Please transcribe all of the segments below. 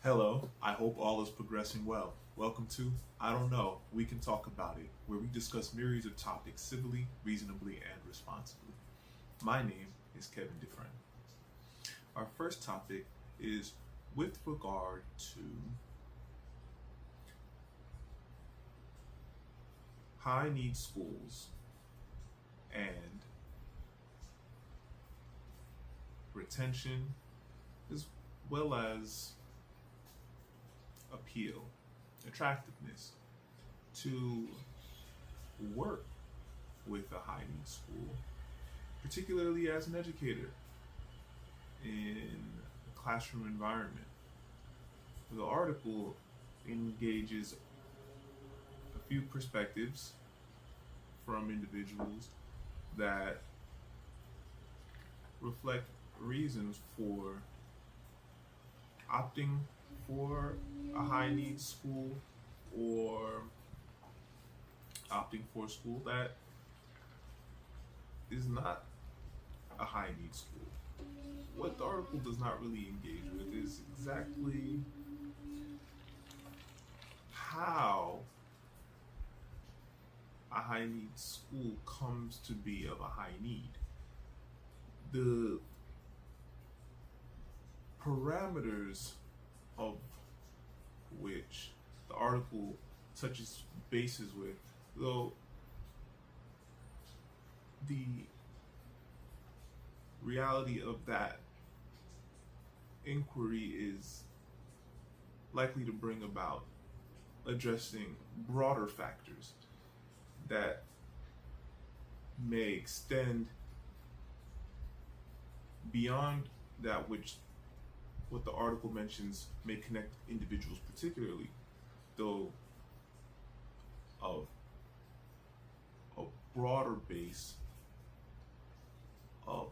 Hello, I hope all is progressing well. Welcome to I Don't Know, We Can Talk About It, where we discuss myriads of topics civilly, reasonably, and responsibly. My name is Kevin Dufresne. Our first topic is with regard to high need schools and retention, as well as appeal, attractiveness to work with a high need school, particularly as an educator in a classroom environment. The article engages a few perspectives from individuals that reflect reasons for opting for a high needs school or opting for a school that is not a high needs school. What the article does not really engage with is exactly how a high needs school comes to be of a high need. The parameters of which the article touches bases with, though the reality of that inquiry is likely to bring about addressing broader factors that may extend beyond that which what the article mentions may connect individuals particularly, though of a broader base of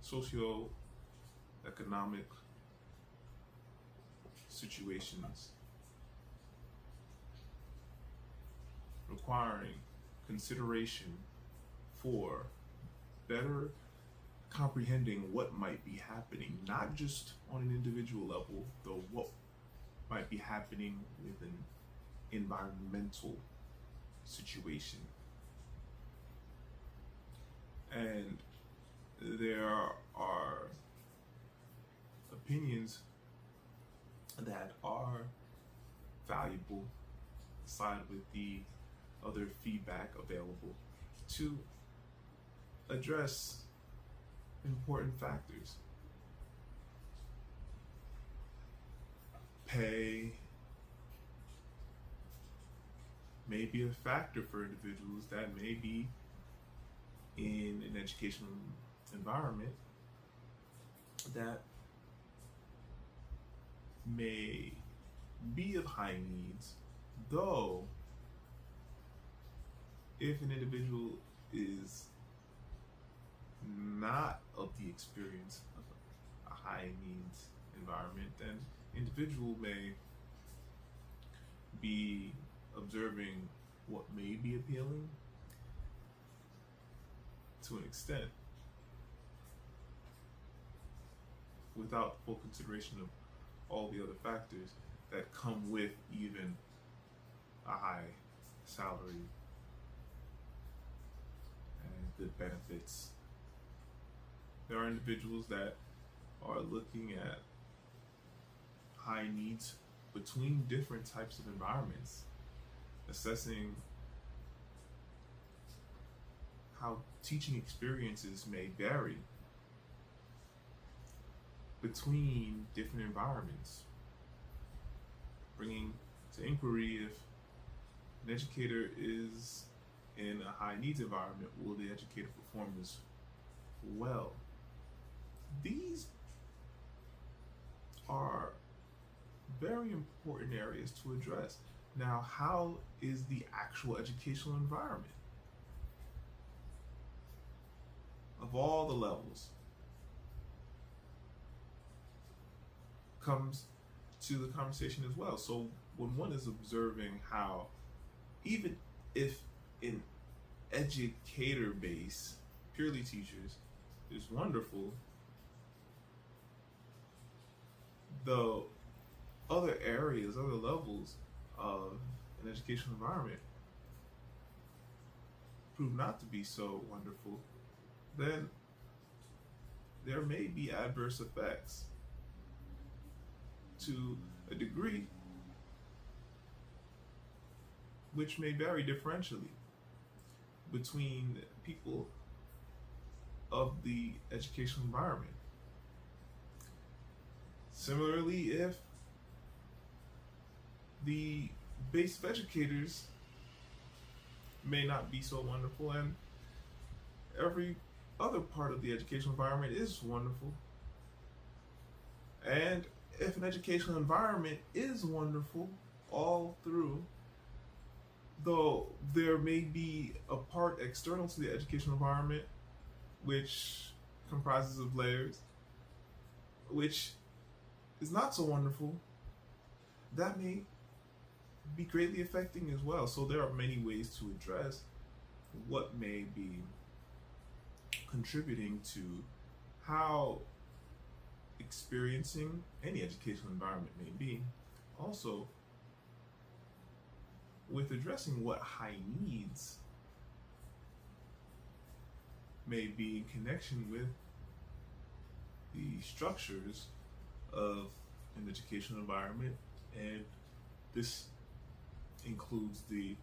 socio-economic situations requiring consideration for better comprehending what might be happening, not just on an individual level, though what might be happening with an environmental situation. And there are opinions that are valuable, aside with the other feedback available, to address important factors. Pay may be a factor for individuals that may be in an educational environment that may be of high needs, though if an individual is not of the experience of a high needs environment, then individual may be observing what may be appealing to an extent without full consideration of all the other factors that come with even a high salary and good benefits. There are individuals that are looking at high needs between different types of environments, assessing how teaching experiences may vary between different environments, bringing to inquiry if an educator is in a high needs environment, will the educator perform as well? These are very important areas to address. Now, how is the actual educational environment of all the levels comes to the conversation as well. So when one is observing how, even if an educator base, purely teachers, is wonderful, the other areas, other levels of an educational environment prove not to be so wonderful, then there may be adverse effects to a degree which may vary differentially between people of the educational environment. Similarly, if the base of educators may not be so wonderful and every other part of the educational environment is wonderful, and if an educational environment is wonderful all through, though there may be a part external to the educational environment which comprises of layers, which is not so wonderful, that may be greatly affecting as well. So there are many ways to address what may be contributing to how experiencing any educational environment may be. Also, with addressing what high needs may be in connection with the structures of an educational environment, and this includes the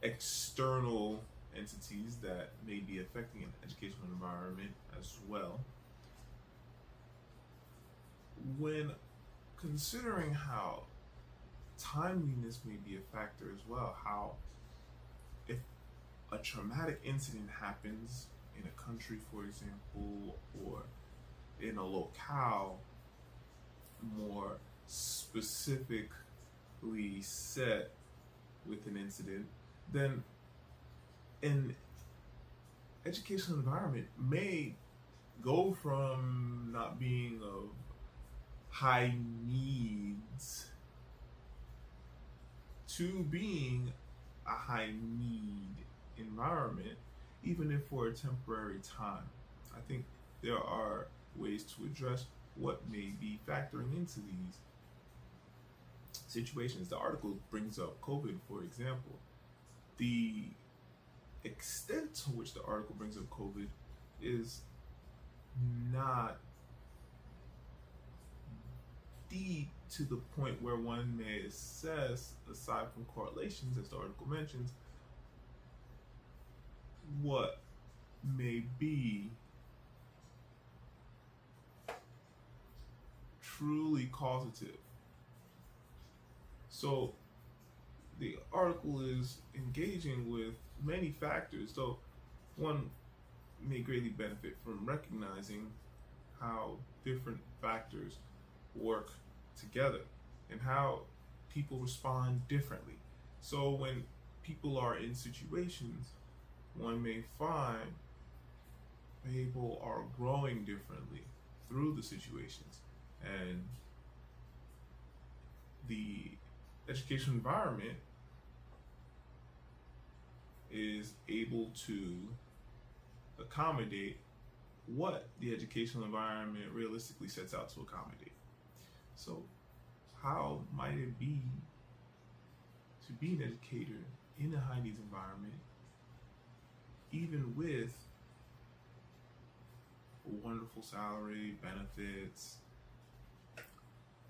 external entities that may be affecting an educational environment as well. When considering how timeliness may be a factor as well, how if a traumatic incident happens in a country, for example, or in a locale more specifically set with an incident, then an educational environment may go from not being of high needs to being a high need environment, even if for a temporary time. I think there are ways to address what may be factoring into these situations. The article brings up COVID, for example. The extent to which the article brings up COVID is not deep to the point where one may assess, aside from correlations, as the article mentions, what may be truly causative. So the article is engaging with many factors, so one may greatly benefit from recognizing how different factors work together and how people respond differently. So when people are in situations, one may find people are growing differently through the situations, and the education environment is able to accommodate what the educational environment realistically sets out to accommodate. So how might it be to be an educator in a high needs environment, even with a wonderful salary, benefits,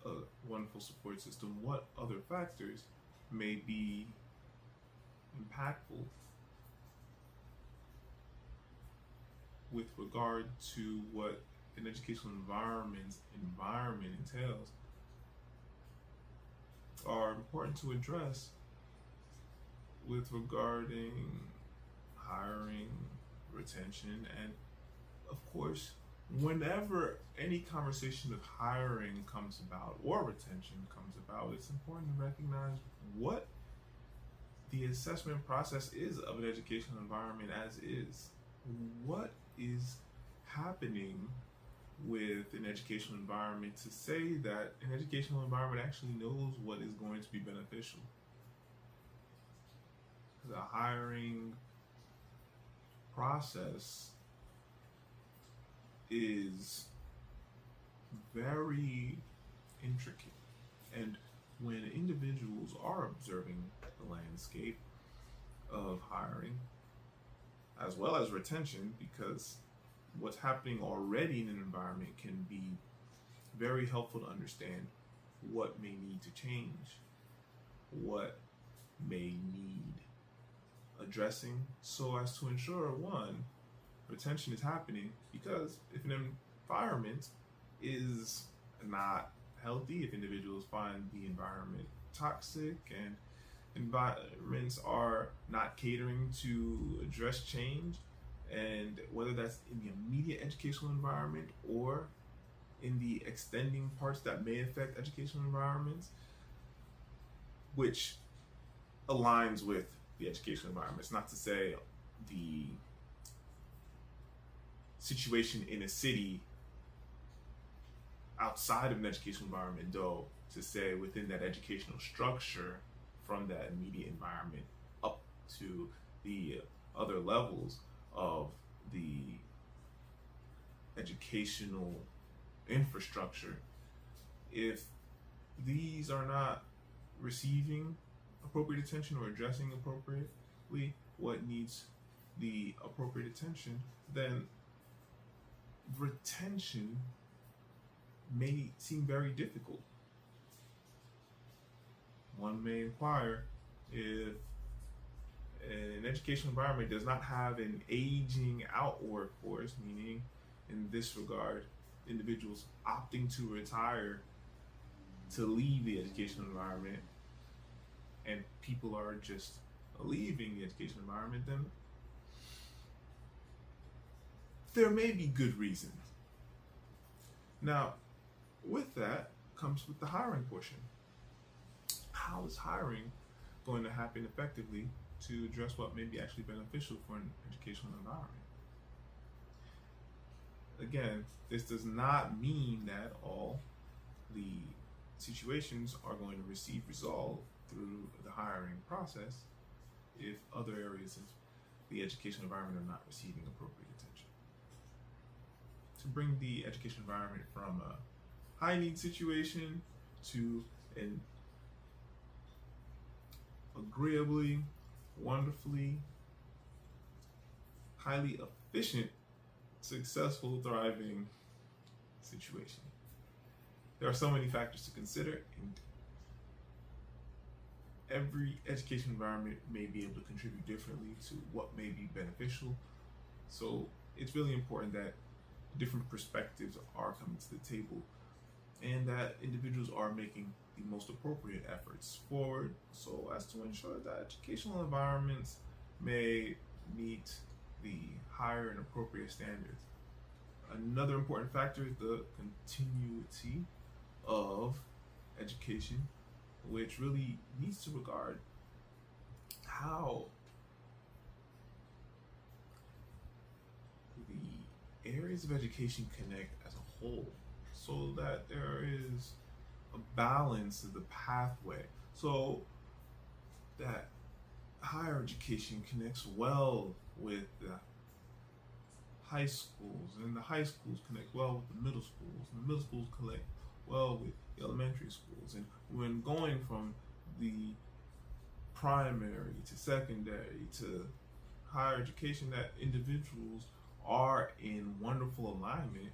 a wonderful support system? What other factors may be impactful with regard to what an educational environment entails are important to address with regarding hiring, retention, and of course, whenever any conversation of hiring comes about or retention comes about, it's important to recognize what the assessment process is of an educational environment as is. What is happening with an educational environment to say that an educational environment actually knows what is going to be beneficial? The hiring process is very intricate. And when individuals are observing the landscape of hiring as well as retention, because what's happening already in an environment can be very helpful to understand what may need to change, what may need addressing, so as to ensure, one, retention is happening. Because if an environment is not healthy, if individuals find the environment toxic and environments are not catering to address change, and whether that's in the immediate educational environment or in the extending parts that may affect educational environments, which aligns with the educational environment. It's not to say the situation in a city outside of an educational environment, though, to say within that educational structure from that immediate environment up to the other levels of the educational infrastructure, if these are not receiving appropriate attention or addressing appropriately what needs the appropriate attention, then retention may seem very difficult. One may inquire if an educational environment does not have an aging out workforce, meaning in this regard, individuals opting to retire to leave the educational environment, and people are just leaving the educational environment, then there may be good reasons. Now, with that comes with the hiring portion. How is hiring going to happen effectively to address what may be actually beneficial for an educational environment? Again, this does not mean that all the situations are going to receive resolve through the hiring process if other areas of the educational environment are not receiving appropriate attention. To bring the education environment from a high need situation to an agreeably, wonderfully, highly efficient, successful, thriving situation. There are so many factors to consider, and every education environment may be able to contribute differently to what may be beneficial. So it's really important that different perspectives are coming to the table and that individuals are making the most appropriate efforts forward so as to ensure that educational environments may meet the higher and appropriate standards. Another important factor is the continuity of education, which really needs to regard how the areas of education connect as a whole, so that there is a balance of the pathway, so that higher education connects well with the high schools, and the high schools connect well with the middle schools, and the middle schools connect well with the elementary schools. And when going from the primary to secondary to higher education, that individuals are in wonderful alignment,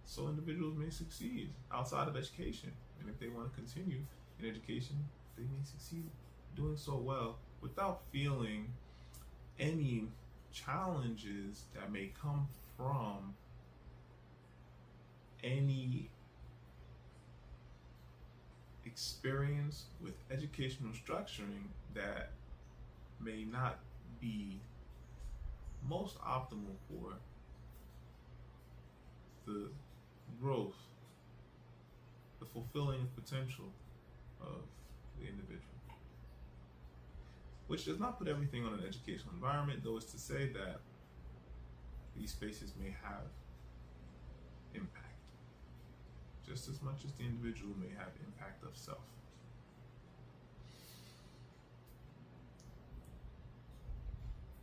so individuals may succeed outside of education. And if they want to continue in education, they may succeed doing so well without feeling any challenges that may come from any experience with educational structuring that may not be most optimal for the growth, the fulfilling potential of the individual. Which does not put everything on an educational environment, though, is to say that these spaces may have impact, just as much as the individual may have impact of self.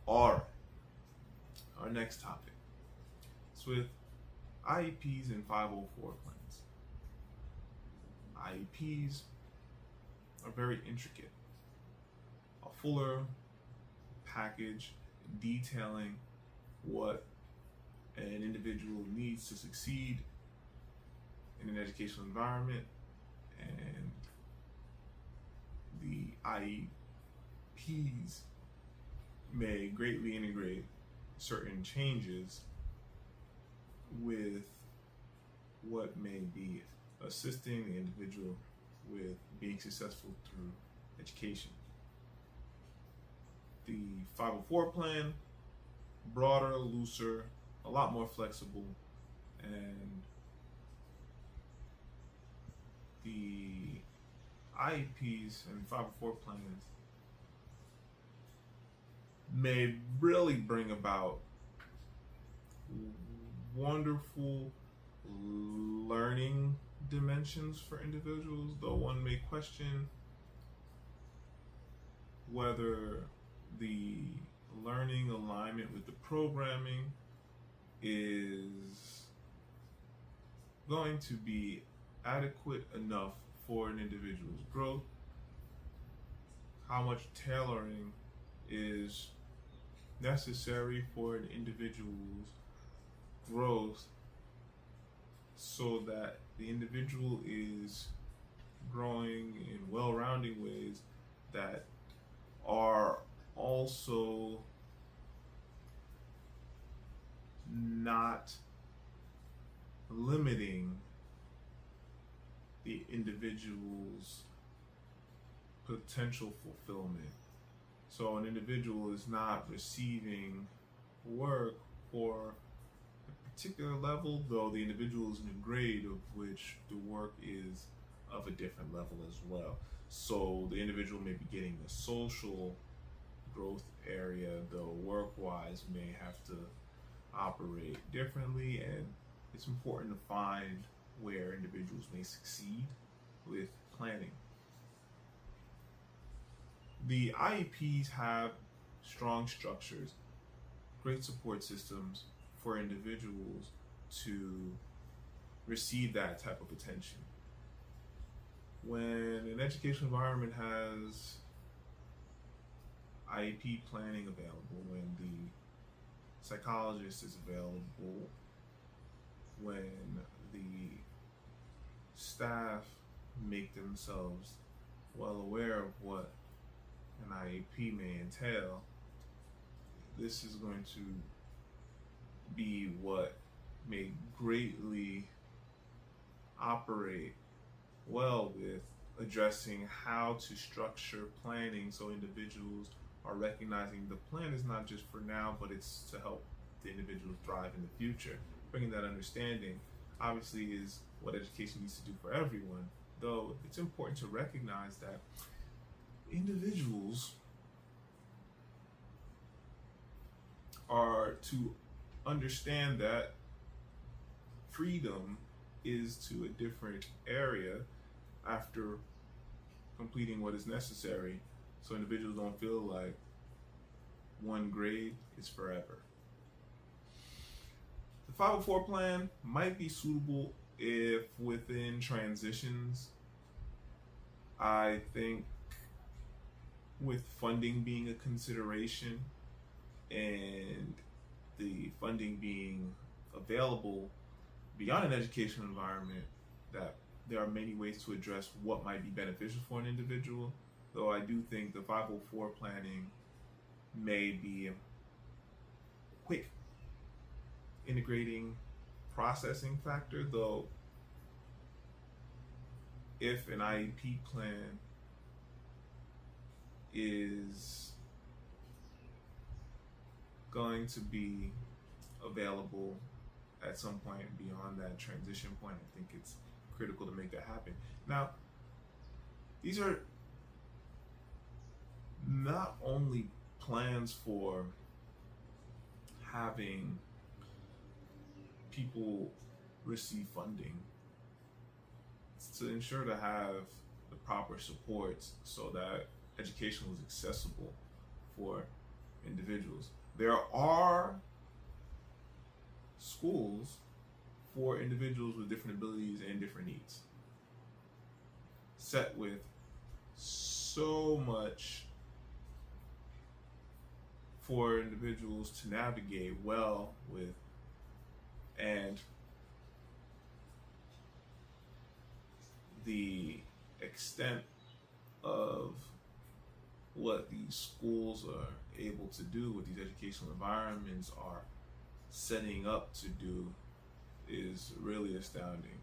All right, our next topic is with IEPs and 504 plans. IEPs are very intricate. A fuller package detailing what an individual needs to succeed in an educational environment, and the IEPs may greatly integrate certain changes with what may be assisting the individual with being successful through education. The 504 plan, broader, looser, a lot more flexible, and the IEPs and 504 plans may really bring about wonderful learning dimensions for individuals, though one may question whether the learning alignment with the programming is going to be adequate enough for an individual's growth, how much tailoring is necessary for an individual's growth so that the individual is growing in well-rounding ways that are also not limiting the individual's potential fulfillment. So an individual is not receiving work for a particular level, though the individual is in a grade of which the work is of a different level as well. So the individual may be getting a social growth area, though work-wise may have to operate differently, and it's important to find where individuals may succeed with planning. The IEPs have strong structures, great support systems for individuals to receive that type of attention. When an educational environment has IEP planning available, when the psychologist is available, when the staff make themselves well aware of what an IEP may entail, this is going to be what may greatly operate well with addressing how to structure planning so individuals are recognizing the plan is not just for now, but it's to help the individual thrive in the future. Bringing that understanding obviously is what education needs to do for everyone, though it's important to recognize that individuals are to understand that freedom is to a different area after completing what is necessary, so individuals don't feel like one grade is forever. The 504 plan might be suitable if within transitions. I think with funding being a consideration and the funding being available beyond an educational environment, that there are many ways to address what might be beneficial for an individual, though I do think the 504 planning may be a quick integrating processing factor, though if an IEP plan is going to be available at some point beyond that transition point, I think it's critical to make that happen. Now, these are not only plans for having people receive funding, it's to ensure to have the proper supports so that education is accessible for individuals. There are schools for individuals with different abilities and different needs. Set with so much for individuals to navigate well with, and the extent of what these schools are able to do, what these educational environments are setting up to do, is really astounding.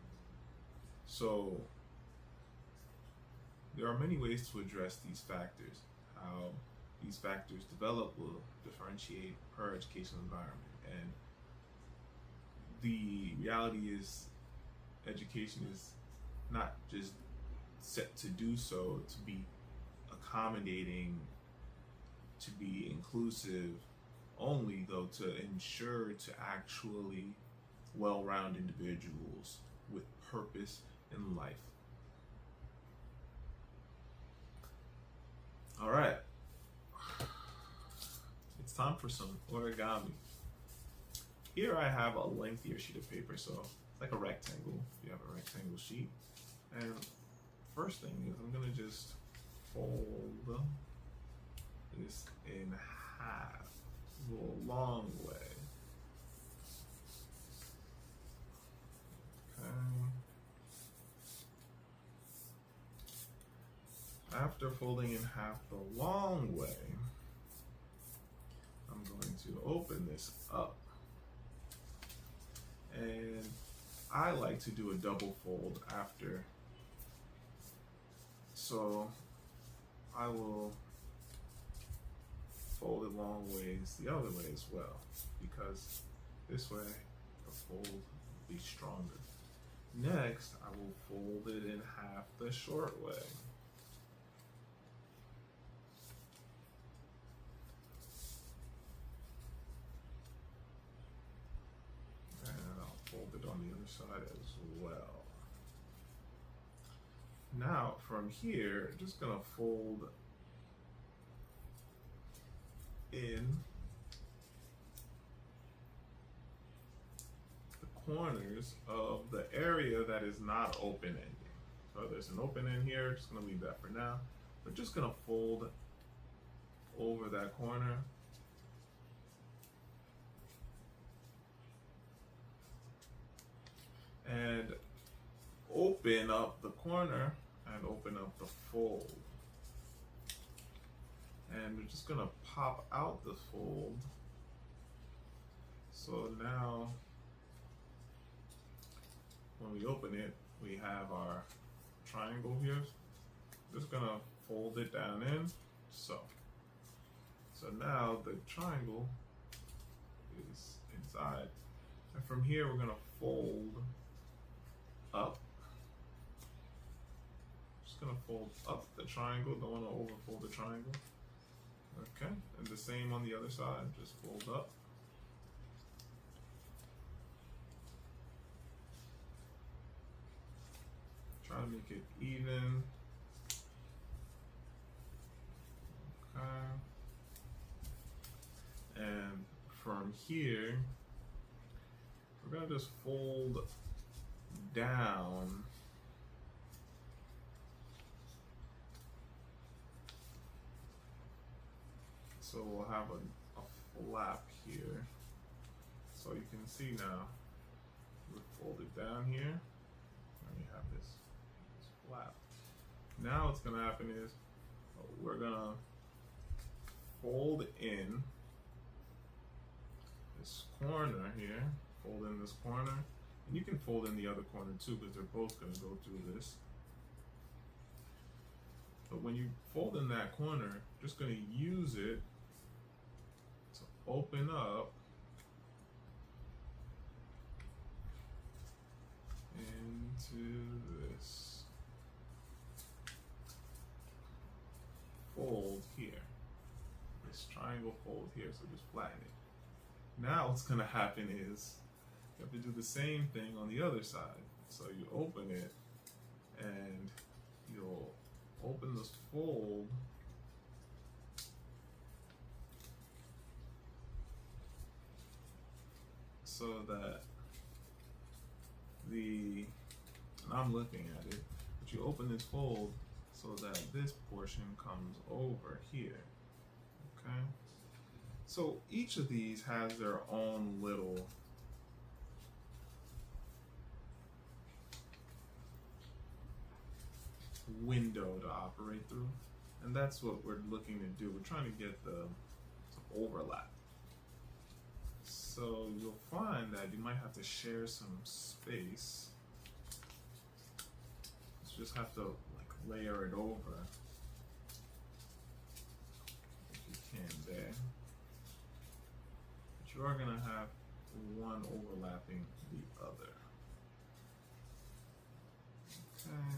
So there are many ways to address these factors. How these factors develop will differentiate per educational environment. And the reality is, education is not just set to do so, to be accommodating, to be inclusive only, though, to ensure to actually well-rounded individuals with purpose in life. All right, it's time for some origami. Here I have a lengthier sheet of paper, so it's like a rectangle. You have a rectangle sheet, and first thing is I'm gonna just fold this in half. Go a long way. Okay. After folding in half the long way, I'm going to open this up. And I like to do a double fold after. So I will fold it long ways the other way as well, because this way the fold will be stronger. Next, I will fold it in half the short way. And I'll fold it on the other side as well. Now, from here, just gonna fold in the corners of the area that is not open-ending. So there's an open end here, just gonna leave that for now. We're just gonna fold over that corner. And open up the corner and open up the fold. And we're just gonna pop out the fold. So now, when we open it, we have our triangle here. Just gonna fold it down in, so. So now the triangle is inside. And from here, we're gonna fold up. Just gonna fold up the triangle, don't wanna overfold the triangle. Okay, and the same on the other side, just fold up. Try to make it even. Okay. And from here, we're gonna just fold down. So we'll have a flap here. So you can see now, we fold it down here, and we have this flap. Now what's gonna happen is, we're gonna fold in this corner here, fold in this corner, and you can fold in the other corner too, because they're both gonna go through this. But when you fold in that corner, just gonna use it to open up into this fold here, this triangle fold here, so just flatten it. Now what's gonna happen is, you have to do the same thing on the other side. So you open it, and you'll open this fold so that and I'm looking at it, but you open this fold so that this portion comes over here, okay? So each of these has their own little window to operate through, and that's what we're looking to do. We're trying to get some overlap. So you'll find that you might have to share some space. You just have to like layer it over if you can there. But you are gonna have one overlapping the other. Okay.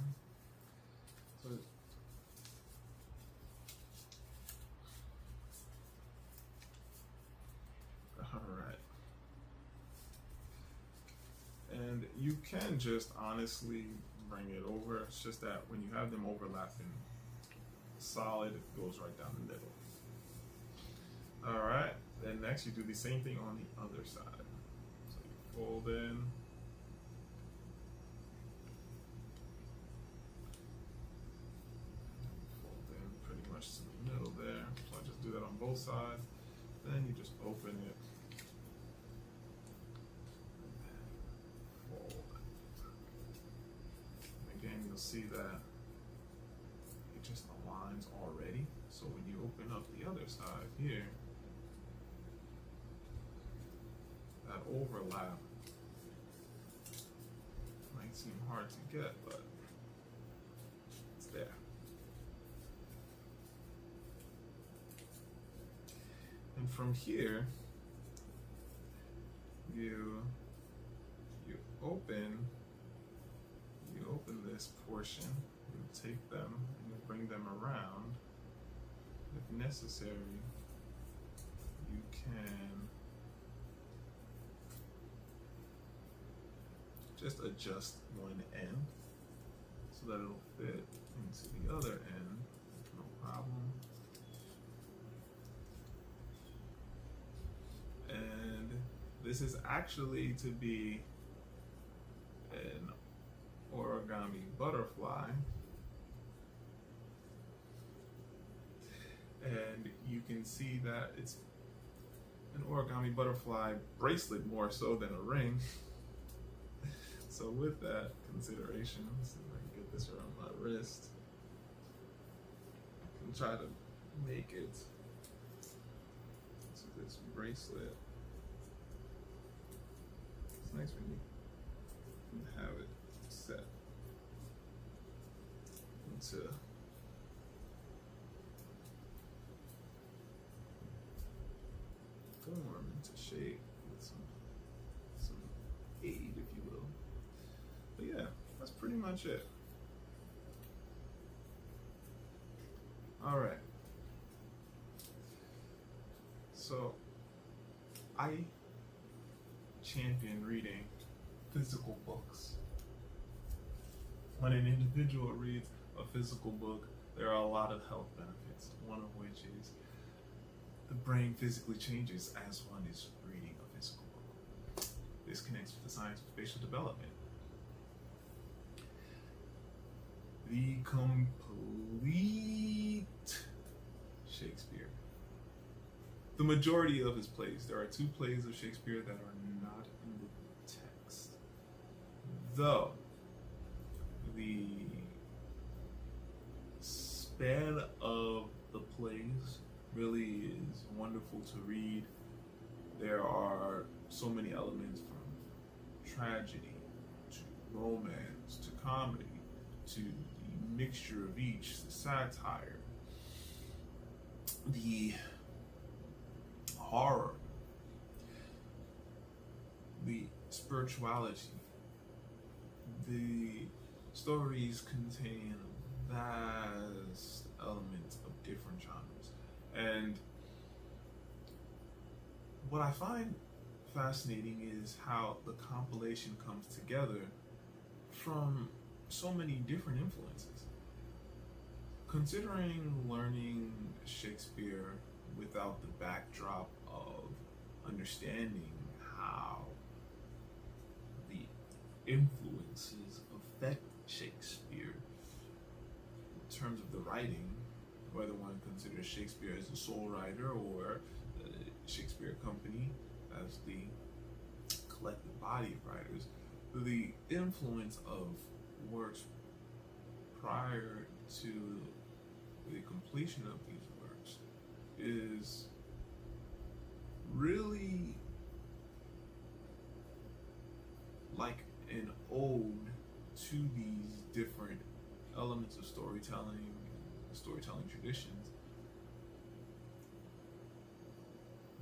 So alright. And you can just honestly bring it over. It's just that when you have them overlapping solid, it goes right down the middle. Alright, then next you do the same thing on the other side. So you fold in. Fold in pretty much to the middle there. So I just do that on both sides. Then you just open it. You'll see that it just aligns already. So when you open up the other side here, that overlap might seem hard to get, but it's there. And from here, you open this portion, you take them and you bring them around. If necessary, you can just adjust one end so that it'll fit into the other end, no problem. And this is actually to be an origami butterfly, and you can see that it's an origami butterfly bracelet more so than a ring. So with that consideration, let's see if I can get this around my wrist and try to make it so this bracelet. It's nice when you have it set into form, into shape with some aid, if you will. But yeah, that's pretty much it. All right. So I champion reading physical books. When an individual reads a physical book, there are a lot of health benefits, one of which is the brain physically changes as one is reading a physical book. This connects with the science of spatial development. The complete Shakespeare. The majority of his plays, there are 2 plays of Shakespeare that are not in the text. Though, the span of the plays really is wonderful to read. There are so many elements from tragedy to romance to comedy to the mixture of each, the satire, the horror, the spirituality. The stories contain a vast element of different genres. And what I find fascinating is how the compilation comes together from so many different influences. Considering learning Shakespeare without the backdrop of understanding how the influence influences affect Shakespeare in terms of the writing, whether one considers Shakespeare as the sole writer or the Shakespeare Company as the collective body of writers. The influence of works prior to the completion of these works is really like an ode to these different elements of storytelling traditions,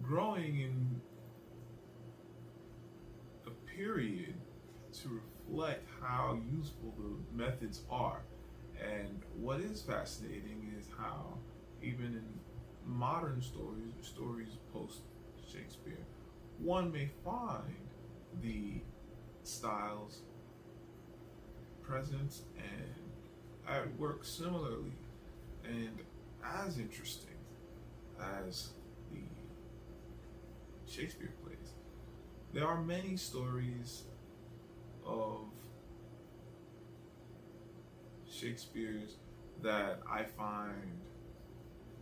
growing in a period to reflect how useful the methods are. And what is fascinating is how even in modern stories post Shakespeare, one may find the styles present and at work similarly and as interesting as the Shakespeare plays. There are many stories of Shakespeare's that I find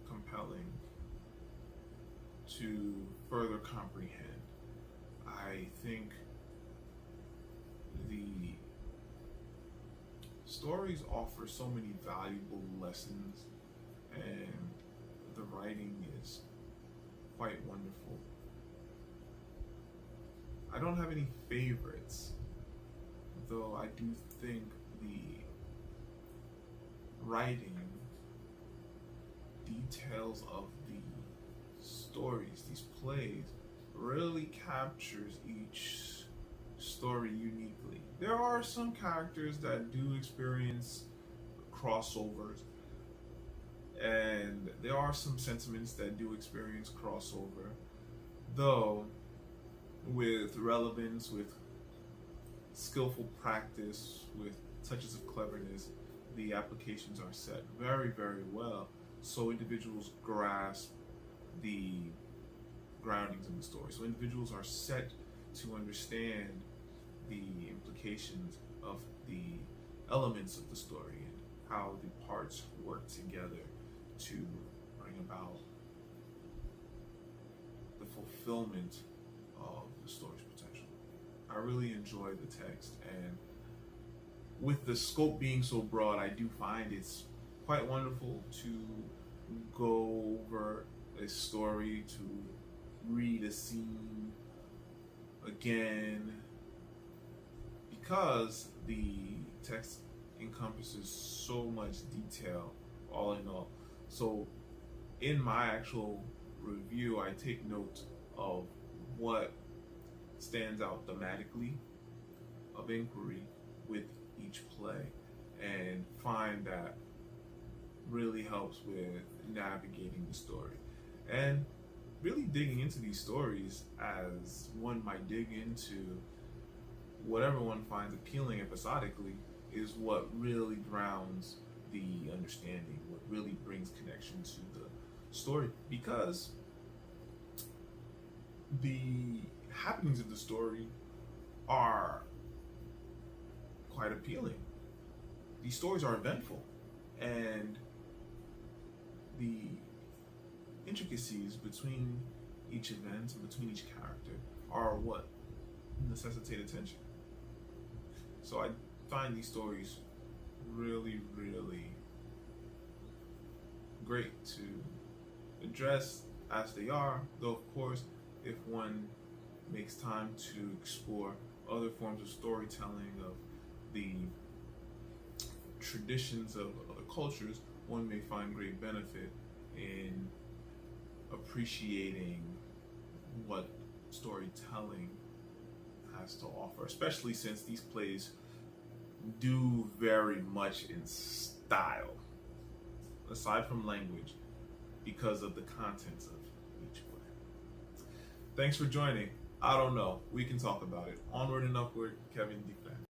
compelling to further comprehend. I think the stories offer so many valuable lessons, and the writing is quite wonderful. I don't have any favorites, though I do think the writing details of the stories, these plays, really captures each story uniquely. There are some characters that do experience crossovers, and there are some sentiments that do experience crossover, though with relevance, with skillful practice, with touches of cleverness, the applications are set very, very well, so individuals grasp the groundings in the story. So individuals are set to understand the implications of the elements of the story and how the parts work together to bring about the fulfillment of the story's potential. I really enjoy the text, and with the scope being so broad, I do find it's quite wonderful to go over a story, to read a scene again, because the text encompasses so much detail all in all. So in my actual review, I take note of what stands out thematically of inquiry with each play, and find that really helps with navigating the story and really digging into these stories as one might dig into whatever one finds appealing episodically is what really grounds the understanding, what really brings connection to the story, because the happenings of the story are quite appealing. These stories are eventful, and the intricacies between each event and between each character are what necessitate attention. So I find these stories really, really great to address as they are, though of course if one makes time to explore other forms of storytelling, of the traditions of other cultures, one may find great benefit in appreciating what storytelling has to offer, especially since these plays do very much in style, aside from language, because of the contents of each play. Thanks for joining. I don't know. We can talk about it. Onward and Upward, Kevin Dufresne.